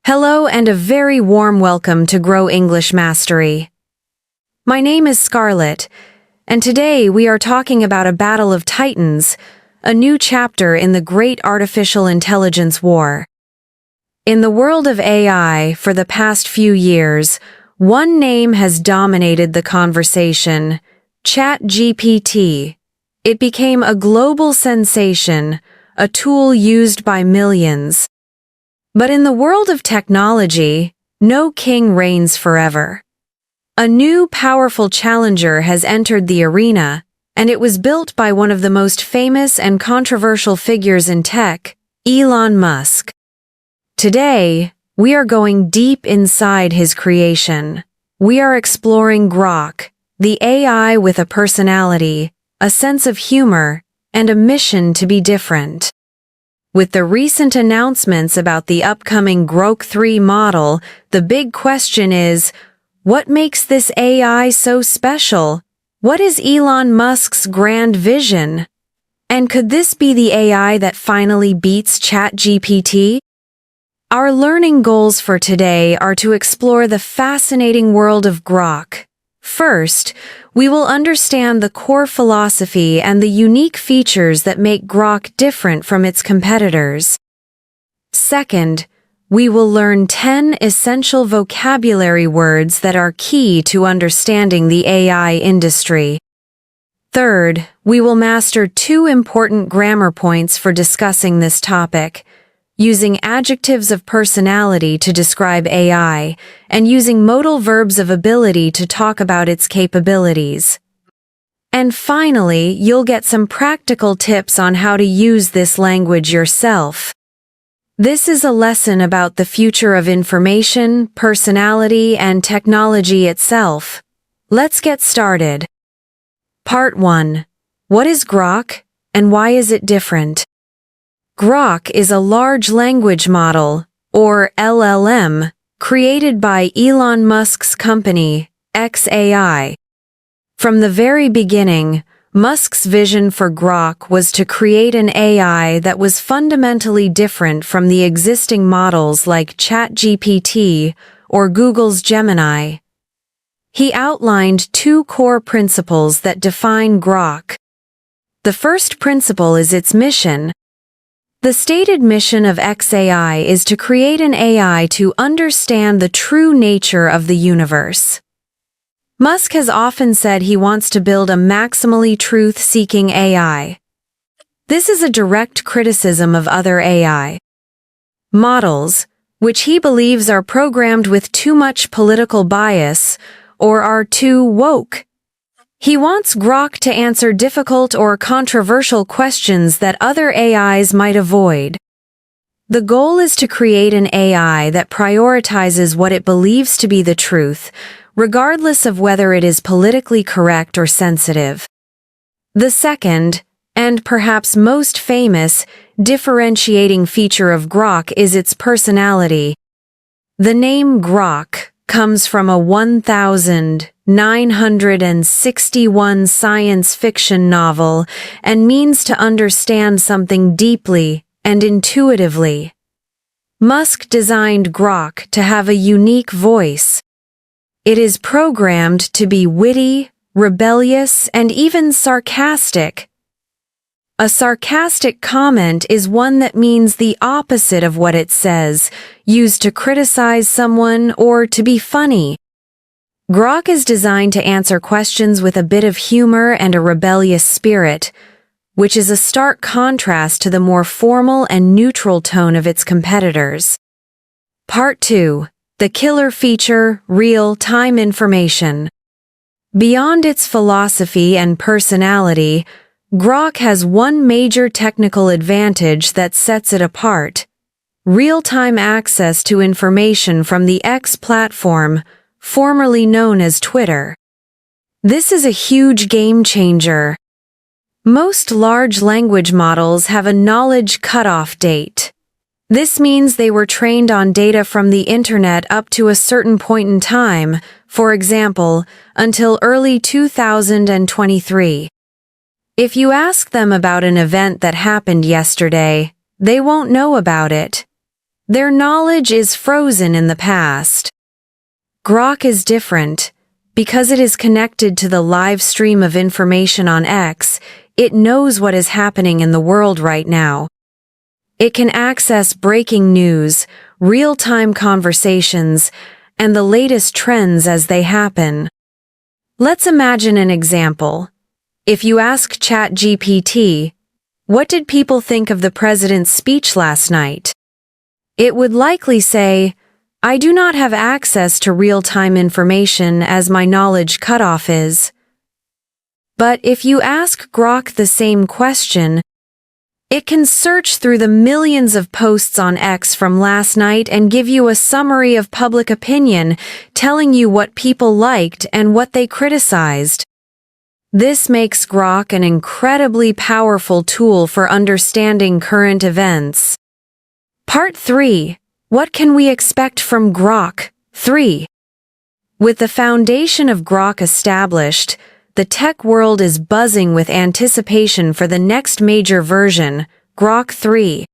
Hello and a very warm welcome to Grow English Mastery. My name is Scarlett, and today we are talking about a battle of titans, a new chapter in the great artificial intelligence war. In the world of AI, for the past few years, one name has dominated the conversation: ChatGPT. It became a global sensation, a tool used by millions. But in the world of technology, no king reigns forever. A new powerful challenger has entered the arena, and it was built by one of the most famous and controversial figures in tech, Elon Musk. Today, we are going deep inside his creation. We are exploring Grok, the AI with a personality, a sense of humor, and a mission to be different. With the recent announcements about the upcoming Grok-4 model, the big question is, what makes this AI so special? What is Elon Musk's grand vision? And could this be the AI that finally beats ChatGPT? Our learning goals for today are to explore the fascinating world of Grok. First, we will understand the core philosophy and the unique features that make Grok different from its competitors. Second, we will learn 10 essential vocabulary words that are key to understanding the AI industry. Third, we will master 2 important grammar points for discussing this topic: using adjectives of personality to describe AI, and using modal verbs of ability to talk about its capabilities. And finally, you'll get some practical tips on how to use this language yourself. This is a lesson about the future of information, personality, and technology itself. Let's get started. Part 1. What is Grok, and why is it different? Grok is a large language model, or LLM, created by Elon Musk's company, xAI. From the very beginning, Musk's vision for Grok was to create an AI that was fundamentally different from the existing models like ChatGPT or Google's Gemini. He outlined 2 core principles that define Grok. The first principle is its mission. The stated mission of xAI is to create an AI to understand the true nature of the universe. Musk has often said he wants to build a maximally truth-seeking AI. This is a direct criticism of other AI models, which he believes are programmed with too much political bias or are too woke. He wants Grok to answer difficult or controversial questions that other AIs might avoid. The goal is to create an AI that prioritizes what it believes to be the truth, regardless of whether it is politically correct or sensitive. The second, and perhaps most famous, differentiating feature of Grok is its personality. The name Grok comes from a 1961 science fiction novel and means to understand something deeply and intuitively. Musk designed Grok to have a unique voice. It is programmed to be witty, rebellious, and even sarcastic. A sarcastic comment is one that means the opposite of what it says, used to criticize someone or to be funny. Grok is designed to answer questions with a bit of humor and a rebellious spirit, which is a stark contrast to the more formal and neutral tone of its competitors. Part 2. The killer feature: real-time information. Beyond its philosophy and personality, Grok has one major technical advantage that sets it apart: real-time access to information from the X platform, formerly known as Twitter. This is a huge game-changer. Most large language models have a knowledge cutoff date. This means they were trained on data from the internet up to a certain point in time, for example, until early 2023. If you ask them about an event that happened yesterday, they won't know about it. Their knowledge is frozen in the past. Grok is different. Because it is connected to the live stream of information on X, it knows what is happening in the world right now. It can access breaking news, real-time conversations, and the latest trends as they happen. Let's imagine an example. If you ask ChatGPT, "What did people think of the president's speech last night?" It would likely say, "I do not have access to real-time information as my knowledge cutoff is." But if you ask Grok the same question, it can search through the millions of posts on X from last night and give you a summary of public opinion, telling you what people liked and what they criticized. This makes Grok an incredibly powerful tool for understanding current events. Part 3. What can we expect from Grok-4? With the foundation of Grok established, the tech world is buzzing with anticipation for the next major version, Grok-4.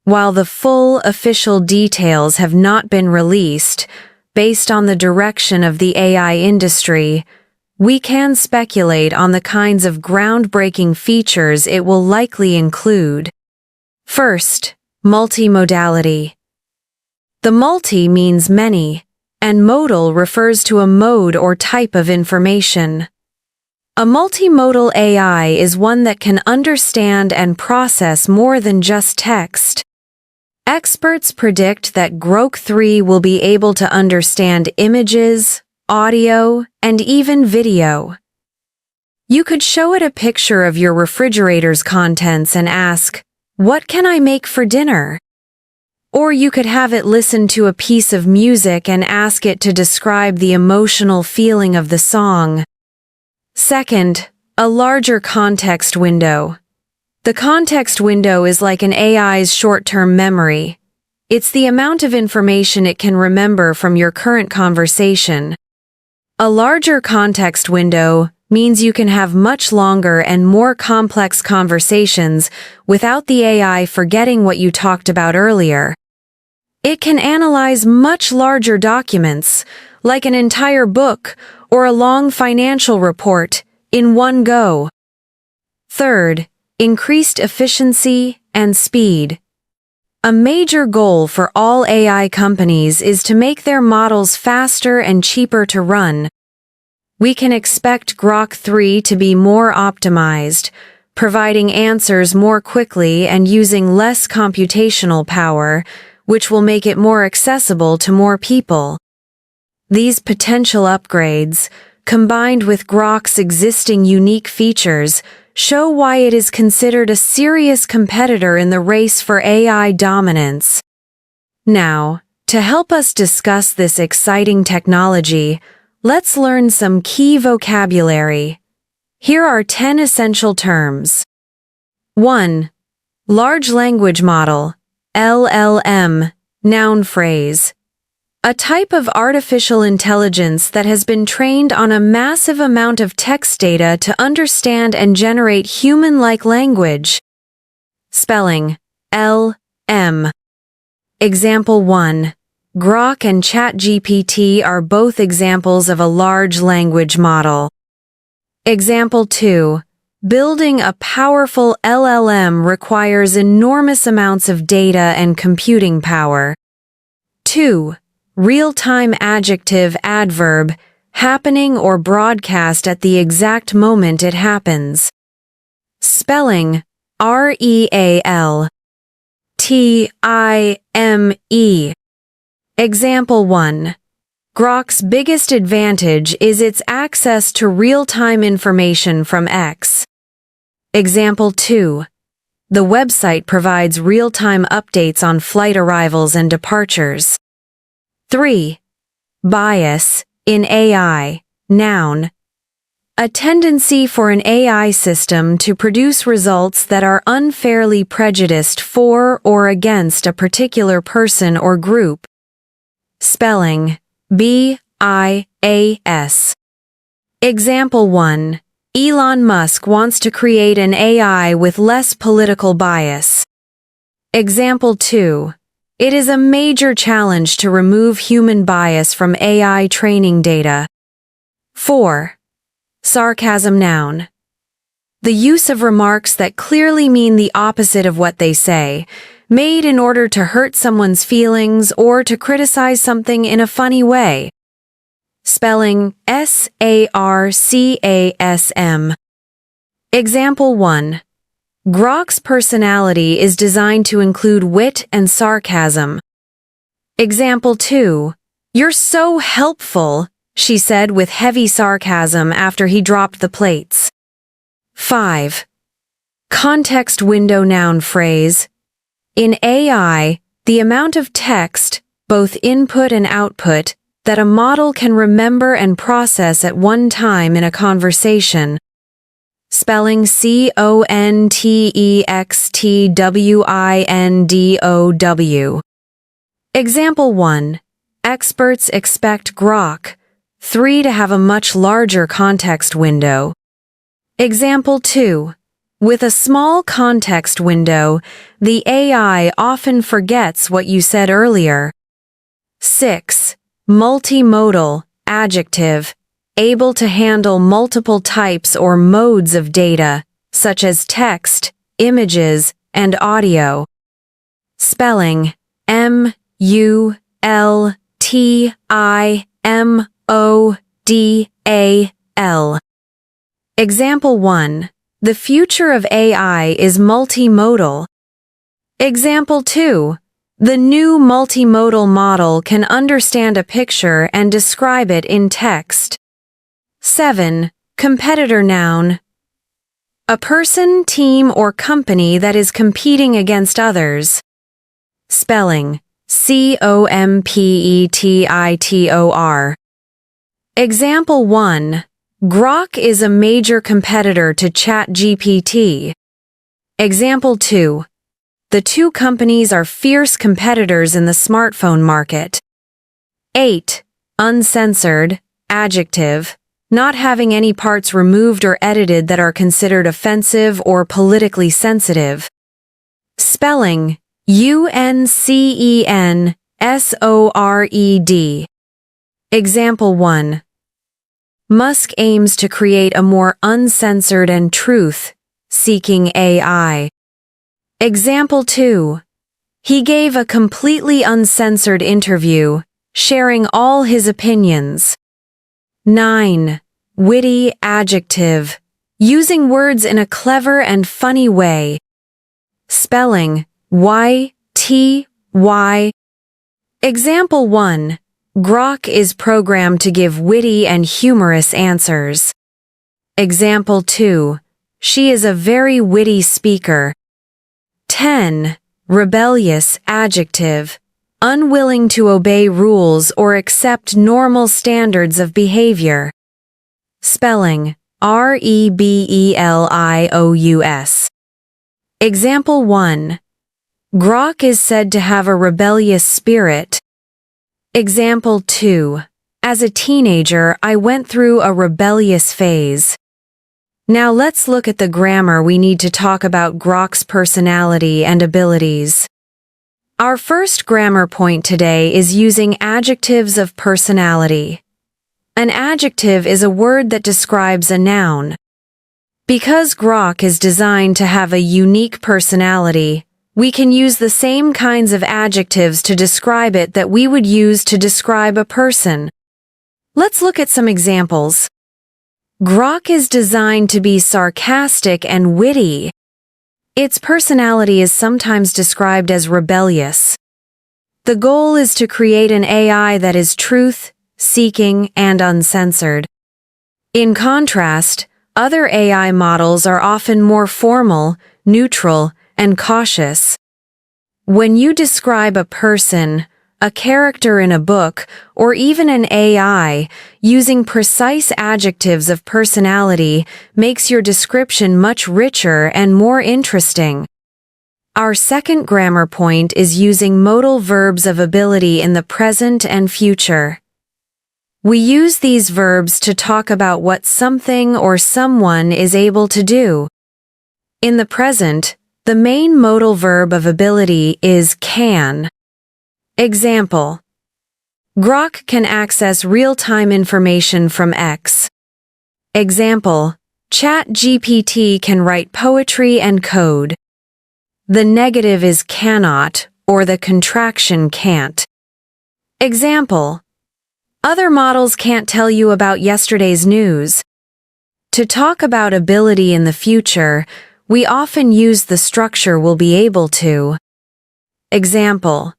While the full official details have not been released, based on the direction of the AI industry, we can speculate on the kinds of groundbreaking features it will likely include. First, multimodality. The multi means many, and modal refers to a mode or type of information. A multimodal AI is one that can understand and process more than just text. Experts predict that Grok-4 will be able to understand images, audio, and even video. You could show it a picture of your refrigerator's contents and ask, "What can I make for dinner?" Or you could have it listen to a piece of music and ask it to describe the emotional feeling of the song. Second, a larger context window. The context window is like an AI's short-term memory. It's the amount of information it can remember from your current conversation. A larger context window means you can have much longer and more complex conversations without the AI forgetting what you talked about earlier. It can analyze much larger documents, like an entire book or a long financial report, in one go. Third, increased efficiency and speed. A major goal for all AI companies is to make their models faster and cheaper to run. We can expect Grok-4 to be more optimized, providing answers more quickly and using less computational power, which will make it more accessible to more people. These potential upgrades, combined with Grok's existing unique features, show why it is considered a serious competitor in the race for AI dominance. Now, to help us discuss this exciting technology, let's learn some key vocabulary. Here are 10 essential terms. 1. Large language model, LLM, noun phrase. A type of artificial intelligence that has been trained on a massive amount of text data to understand and generate human-like language. Spelling, L-M. Example 1. Grok and ChatGPT are both examples of a large language model. Example 2. Building a powerful LLM requires enormous amounts of data and computing power. 2. Real-time adjective adverb, happening or broadcast at the exact moment it happens. Spelling, R-E-A-L-T-I-M-E. Example 1. Grok's biggest advantage is its access to real-time information from X. Example 2. The website provides real-time updates on flight arrivals and departures. 3. Bias, in AI, noun. A tendency for an AI system to produce results that are unfairly prejudiced for or against a particular person or group. Spelling, B-I-A-S. Example 1. Elon Musk wants to create an AI with less political bias. Example 2. It is a major challenge to remove human bias from AI training data. 4. Sarcasm noun. The use of remarks that clearly mean the opposite of what they say, made in order to hurt someone's feelings or to criticize something in a funny way. Spelling sarcasm. Example 1. Grok's personality is designed to include wit and sarcasm. Example 2. You're so helpful, she said with heavy sarcasm after he dropped the plates. 5. Context window noun phrase. In AI, the amount of text, both input and output, that a model can remember and process at one time in a conversation. Spelling contextwindow. Example 1. Experts expect Grok-4 to have a much larger context window. Example 2. With a small context window, the AI often forgets what you said earlier. 6. Multimodal, adjective. Able to handle multiple types or modes of data, such as text, images, and audio. Spelling multimodal. Example 1. The future of AI is multimodal. Example 2. The new multimodal model can understand a picture and describe it in text. 7. Competitor noun. A person, team, or company that is competing against others. Spelling competitor. Example 1. Grok is a major competitor to ChatGPT. Example 2. The two companies are fierce competitors in the smartphone market. 8. Uncensored, adjective. Not having any parts removed or edited that are considered offensive or politically sensitive. Spelling uncensored. Example 1. Musk aims to create a more uncensored and truth-seeking AI. Example 2. He gave a completely uncensored interview, sharing all his opinions. 9. Witty, adjective. Using words in a clever and funny way. Spelling yty. Example 1. Grok is programmed to give witty and humorous answers. Example 2. She is a very witty speaker. 10. Rebellious, adjective. Unwilling to obey rules or accept normal standards of behavior. Spelling rebellious. Example 1. Grok is said to have a rebellious spirit. Example 2. As a teenager, I went through a rebellious phase. Now let's look at the grammar we need to talk about Grok's personality and abilities. Our first grammar point today is using adjectives of personality. An adjective is a word that describes a noun. Because Grok is designed to have a unique personality, we can use the same kinds of adjectives to describe it that we would use to describe a person. Let's look at some examples. Grok is designed to be sarcastic and witty. Its personality is sometimes described as rebellious. The goal is to create an AI that is truth-seeking and uncensored. In contrast, other AI models are often more formal, neutral, and cautious. When you describe a person, a character in a book, or even an AI, using precise adjectives of personality makes your description much richer and more interesting. Our second grammar point is using modal verbs of ability in the present and future. We use these verbs to talk about what something or someone is able to do. In the present, the main modal verb of ability is can. Example: Grok can access real-time information from X. Example: ChatGPT can write poetry and code. The negative is cannot, or the contraction can't. Example: Other models can't tell you about yesterday's news. To talk about ability in the future, we often use the structure will be able to. Example: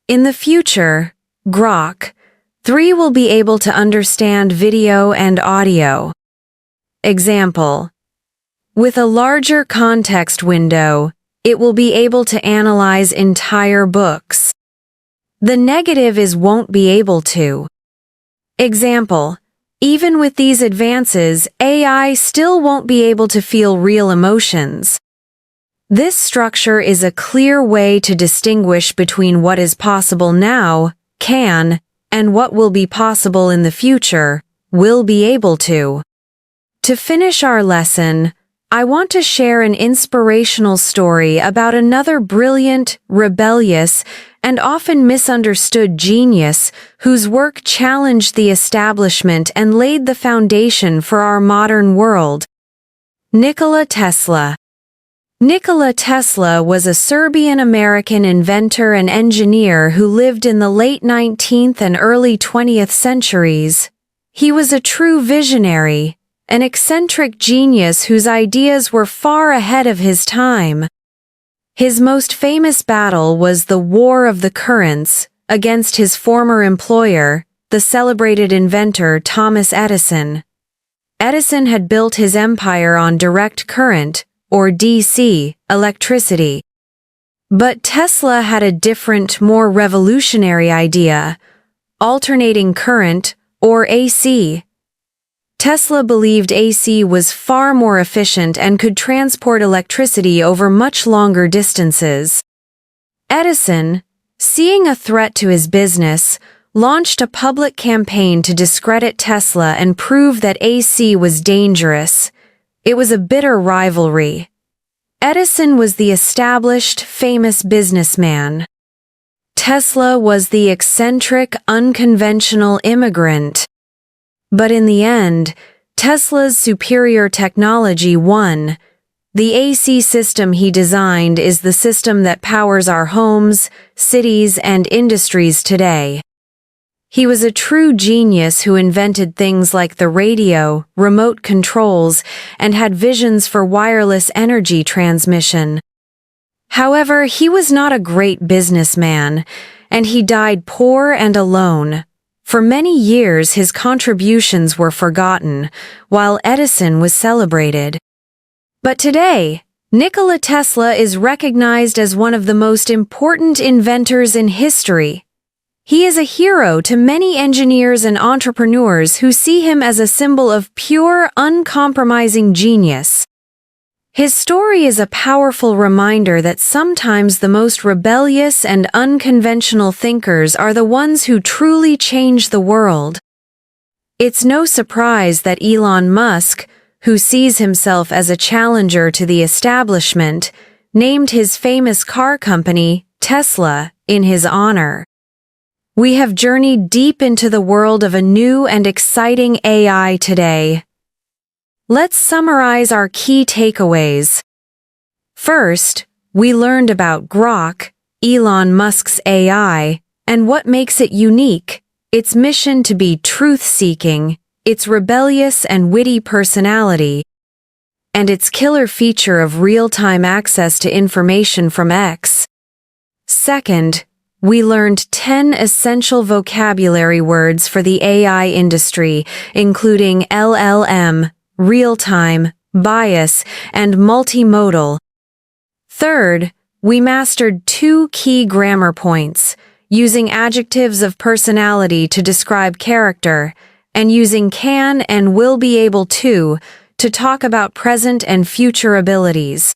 In the future, Grok-4 will be able to understand video and audio. Example: With a larger context window, it will be able to analyze entire books. The negative is won't be able to. Example: Even with these advances, AI still won't be able to feel real emotions. This structure is a clear way to distinguish between what is possible now, can, and what will be possible in the future, will be able to. To finish our lesson, I want to share an inspirational story about another brilliant, rebellious, and often misunderstood genius whose work challenged the establishment and laid the foundation for our modern world. Nikola Tesla. Nikola Tesla was a Serbian-American inventor and engineer who lived in the late 19th and early 20th centuries. He was a true visionary, an eccentric genius whose ideas were far ahead of his time. His most famous battle was the War of the Currents against his former employer, the celebrated inventor Thomas Edison. Edison had built his empire on direct current, or DC, electricity. But Tesla had a different, more revolutionary idea: alternating current, or AC. Tesla believed AC was far more efficient and could transport electricity over much longer distances. Edison, seeing a threat to his business, launched a public campaign to discredit Tesla and prove that AC was dangerous. It was a bitter rivalry. Edison was the established, famous businessman. Tesla was the eccentric, unconventional immigrant. But in the end, Tesla's superior technology won. The AC system he designed is the system that powers our homes, cities, and industries today. He was a true genius who invented things like the radio, remote controls, and had visions for wireless energy transmission. However, he was not a great businessman, and he died poor and alone. For many years his contributions were forgotten, while Edison was celebrated. But today, Nikola Tesla is recognized as one of the most important inventors in history. He is a hero to many engineers and entrepreneurs who see him as a symbol of pure, uncompromising genius. His story is a powerful reminder that sometimes the most rebellious and unconventional thinkers are the ones who truly change the world. It's no surprise that Elon Musk, who sees himself as a challenger to the establishment, named his famous car company, Tesla, in his honor. We have journeyed deep into the world of a new and exciting AI today. Let's summarize our key takeaways. First, we learned about Grok, Elon Musk's AI, and what makes it unique: its mission to be truth-seeking, its rebellious and witty personality, and its killer feature of real-time access to information from X. Second, we learned 10 essential vocabulary words for the AI industry, including LLM, real-time, bias, and multimodal. Third, we mastered 2 key grammar points, using adjectives of personality to describe character, and using can and will be able to talk about present and future abilities.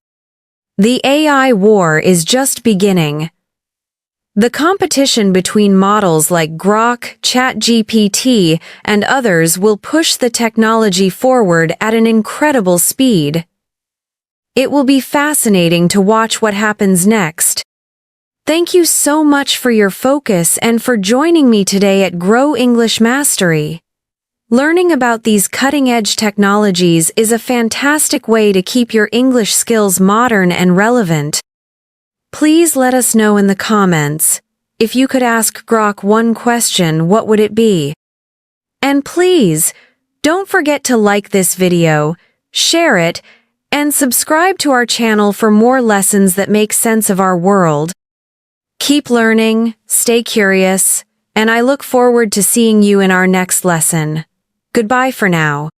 The AI war is just beginning. The competition between models like Grok, ChatGPT, and others will push the technology forward at an incredible speed. It will be fascinating to watch what happens next. Thank you so much for your focus and for joining me today at Grow English Mastery. Learning about these cutting-edge technologies is a fantastic way to keep your English skills modern and relevant. Please let us know in the comments. If you could ask Grok one question, what would it be? And please, don't forget to like this video, share it, and subscribe to our channel for more lessons that make sense of our world. Keep learning, stay curious, and I look forward to seeing you in our next lesson. Goodbye for now.